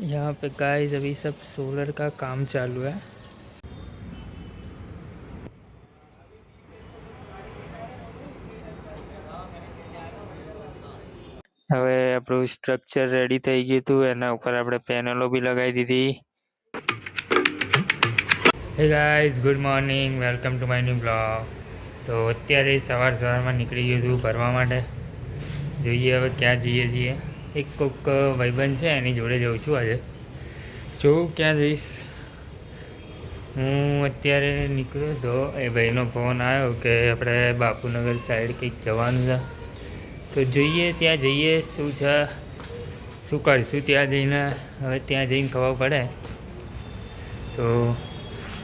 यहाँ पे गाइस अभी सब सोलर का काम चालू है। હવે આપણું સ્ટ્રક્ચર રેડી થઈ ગયું હતું, એના ઉપર આપણે પેનલો બી લગાવી દીધી। Hey guys, good morning, welcome to my new blog. તો અત્યારે સવારમાં નીકળી ગયો છું ભરવા માટે। જોઈએ હવે ક્યાં જઈએ છીએ। એક કોક ભાઈબંધ છે એની જોડે જઉં છું આજે, જોઉં ક્યાં જઈશ। હું અત્યારે નીકળ્યો તો એ ભાઈનો ફોન આવ્યો કે આપણે બાપુનગર સાઈડ કંઈક જવાનું છે, તો જોઈએ ત્યાં જઈએ શું છે, શું કરીશું ત્યાં જઈને। હવે ત્યાં જઈને ખબર પડે। તો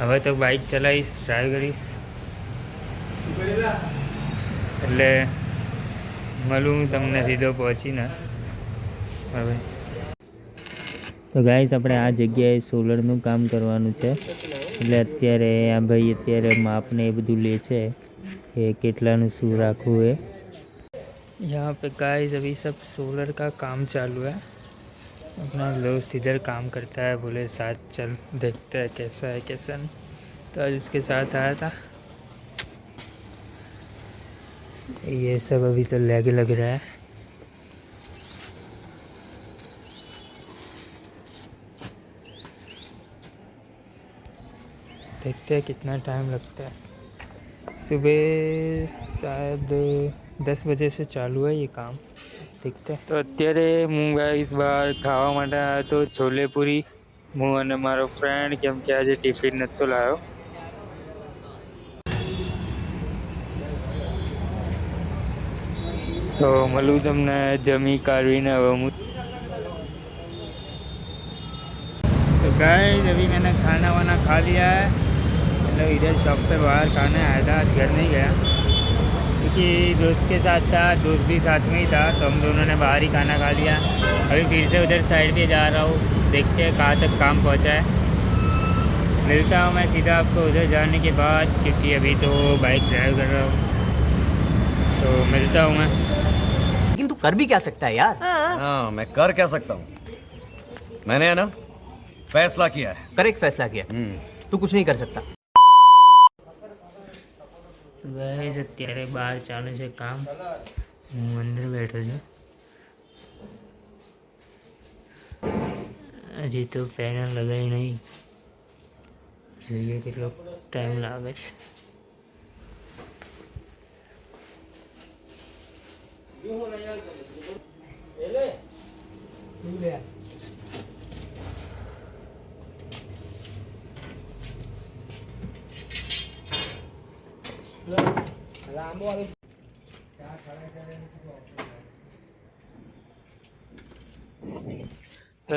હવે તો બાઇક ચલાવીશ, ડ્રાઈવ કરીશ, એટલે મળું તમને સીધો પહોંચીને। હવે તો ગાઈસ આપણે આ જગ્યાએ સોલરનું કામ કરવાનું છે, એટલે અત્યારે આ ભાઈ અત્યારે માપને એ બધું લે છે કે કેટલાનું શું રાખવું એ। यहाँ पे गाइस अभी सब सोलर का काम चालू है। अपना दोस्त इधर काम करता है, बोले साथ चल देखते हैं कैसा है कैसा नहीं। तो आज उसके साथ आया था। ये सब अभी तो लग रहा है। देखते हैं कितना टाइम लगता है। सुबह शायद 10 बजे से चालू है ये काम, देखते हैं। तो અત્યારે હું ગાઈસ બહાર ખાવા માટે આવ્યો તો છોલે પૂરી, હું અને મારો ફ્રેન્ડ, કેમ કે આજે ટિફિન નહોતો લાવ્યો। तो મળું તમને જમી કાઢવીને હવે હું। तो गाइस अभी मैंने खाना वाना खा लिया है, मतलब इधर शॉप पे बाहर खाने आया था, आज घर नहीं गया क्योंकि दोस्त के साथ था, दोस्त भी साथ में ही था, तो हम दोनों ने बाहर ही खाना खा लिया। अभी फिर से उधर साइड पे जा रहा हूँ, देखते हैं कहाँ तक काम पहुँचा है। मिलता हूँ मैं सीधा आपको उधर जाने के बाद, क्योंकि अभी तो बाइक ड्राइव कर रहा हूँ, तो मिलता हूँ मैं। लेकिन तू कर भी क्या सकता है यार। हाँ, मैं कर क्या सकता हूँ। मैंने है ना फैसला किया है। करेक्ट फैसला किया। तू कुछ नहीं कर सकता। ગાઈસ અત્યારે બહાર ચાલે છે કામ, હું અંદર બેઠો છું। હજી તો પેનલ લગાવી નહીં, જોઈએ કેટલો ટાઈમ લાગે છે।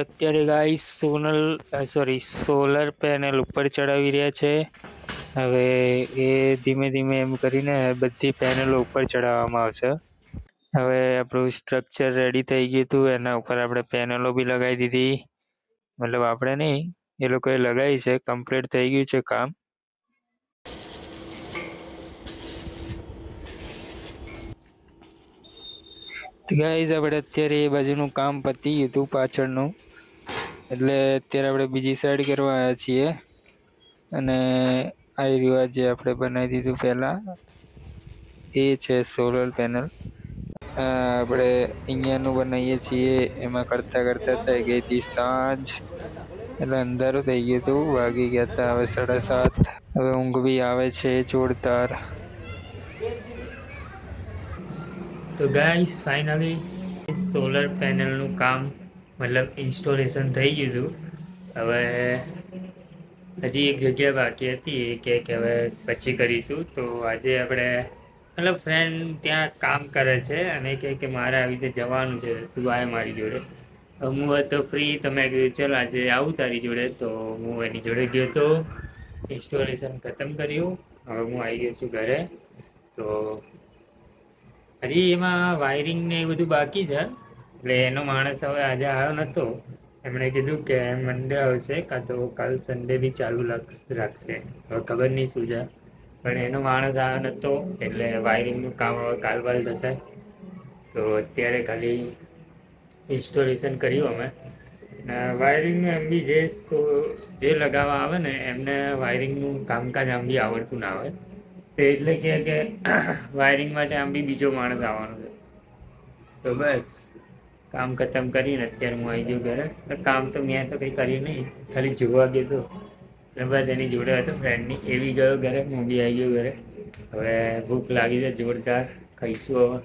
અત્યારે ગાઈસ સોલર પેનલ ઉપર ચડાવી રહ્યા છે। હવે એ ધીમે ધીમે એમ કરીને બધી પેનલો ઉપર ચડાવવામાં આવશે। હવે આપણું સ્ટ્રક્ચર રેડી થઈ ગયું હતું, એના ઉપર આપણે પેનલો બી લગાવી દીધી, મતલબ આપણે નહીં, એ લોકોએ લગાવી છે, કમ્પ્લીટ થઈ ગયું છે કામ। ગાઈઝ આપણે અત્યારે એ બાજુનું કામ પતી ગયું હતું પાછળનું, એટલે અત્યારે આપણે બીજી સાઈડ કરવા આવ્યા છીએ। અને આ રહ્યું જે આપણે બનાવી દીધું પહેલાં, એ છે સોલર પેનલ। આપણે અહીંયાનું બનાવીએ છીએ, એમાં કરતાં કરતાં થઈ ગઈ હતી સાંજ, એટલે અંધારું થઈ ગયું હતું, વાગી ગયા હતા હવે 7:30। હવે ઊંઘ બી આવે છે જોરદાર। તો ગાઈસ ફાઇનલી સોલર પેનલનું કામ મતલબ ઇન્સ્ટોલેશન થઈ ગયું હતું। હવે હજી એક જગ્યા બાકી હતી, એ કે હવે પછી કરીશું। તો આજે આપણે મતલબ ફ્રેન્ડ ત્યાં કામ કરે છે અને કે મારે આવી રીતે જવાનું છે, તું આય મારી જોડે। હું હતો ફ્રી, તમે કીધું ચલ આજે આવું તારી જોડે, તો હું એની જોડે ગયો તો ઇન્સ્ટોલેશન ખતમ કર્યું। હવે હું આવી ગયો છું ઘરે। તો હજી એમાં વાયરિંગ ને એ બધું બાકી છે, એટલે એનો માણસ હવે આજે આવ્યો નહોતો। એમણે કીધું કે મંડે આવશે, કાં તો કાલ સન્ડે બી ચાલુ રાખશે, હવે ખબર નહીં શું છે, પણ એનો માણસ આવ્યો નહોતો, એટલે વાયરિંગનું કામ હવે કાલવાલ થશે। તો અત્યારે ખાલી ઇન્સ્ટોલેશન કર્યું અમે, વાયરિંગનું એમ બી જે લગાવવા આવે ને એમને વાયરિંગનું કામકાજ આમ બી આવડતું ના હોય, તો એટલે કે વાયરિંગ માટે આમ બી બીજો માણસ આવવાનો છે. તો બસ કામ ખતમ કરીને અત્યારે હું આવી ગયો ઘરે. કામ તો મેં તો કંઈ કર્યું નહીં, ખાલી જોવા ગયો હતો. એટલે બસ એની જોડે હતો ફ્રેન્ડની, એ બી ગયો ઘરે, હું બી આવી ગયો ઘરે. હવે ભૂખ લાગી છે જોરદાર, ખાઈશું હવે,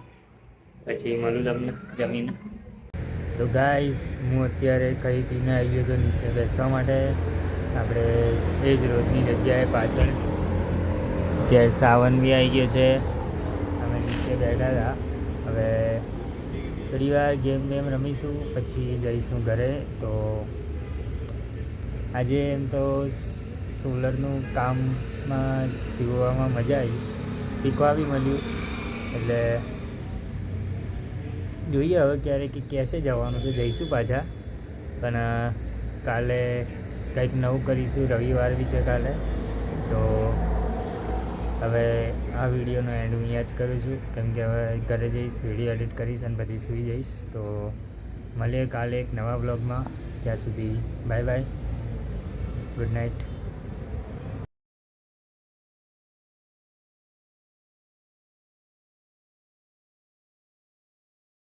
પછી મળું તમને જમીને. તો ગાઈસ હું અત્યારે કંઈ પીને આવી ગયો તો નીચે બેસવા માટે, આપણે એ જ રોજની જગ્યાએ પાછળ. ત્યાં સાવન બી આવી ગયો છે, અમે નીચે બેઠા હતા. હવે થોડી વાર ગેમ રમીશું પછી જઈશું ઘરે. તો આજે એમ તો સોલરનું કામમાં જોવામાં મજા આવી, શીખવા બી મળ્યું. એટલે જોઈએ હવે ક્યારે કે કેસે જવાનું તો જઈશું પાછા, પણ કાલે કંઈક નવું કરીશું. રવિવાર બી છે કાલે. તો હવે આ વિડીયોનો એન્ડ હું અહીંયા જ કરું છું, કેમ કે હવે ઘરે જઈશ, વિડીયો એડિટ કરીશ અને પછી સૂઈ જઈશ. તો મળીએ કાલે એક નવા બ્લોગમાં. ત્યાં સુધી બાય બાય, ગુડ નાઇટ.